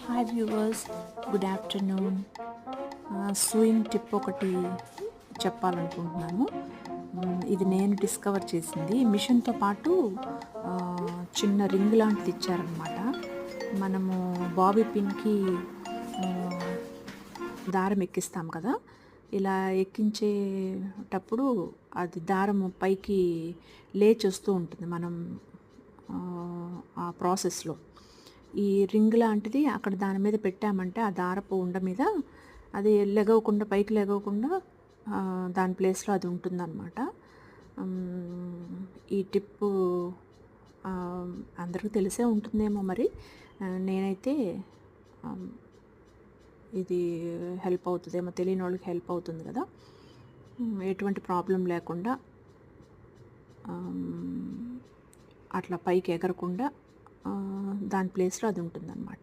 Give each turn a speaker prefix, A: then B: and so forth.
A: Hi viewers, good afternoon. Swing tip ఒకటి చెప్పాలనుకుంటున్నాను. ఇది నేను డిస్కవర్ చేసింది. మిషన్తో పాటు చిన్న రింగ్ లాంటిది ఇచ్చారనమాట. మనము బాబీ పిన్కి దారం ఎక్కిస్తాం కదా, ఇలా ఎక్కించేటప్పుడు అది దారం పైకి లేచి వస్తూ ఉంటుంది మనం ఆ ప్రాసెస్లో. ఈ రింగ్ లాంటిది అక్కడ దాని మీద పెట్టామంటే ఆ దారపు ఉండ మీద అది లెగవకుండా, పైకి లెగవకుండా దాని ప్లేస్లో అది ఉంటుందన్నమాట. ఈ టిప్పు అందరికీ తెలిసే ఉంటుందేమో మరి. నేనైతే ఇది హెల్ప్ అవుతుందేమో, తెలియని వాళ్ళకి హెల్ప్ అవుతుంది కదా. ఎటువంటి ప్రాబ్లం లేకుండా అట్లా పైకి ఎగరకుండా దాని ప్లేస్లో అది ఉంటుందన్నమాట.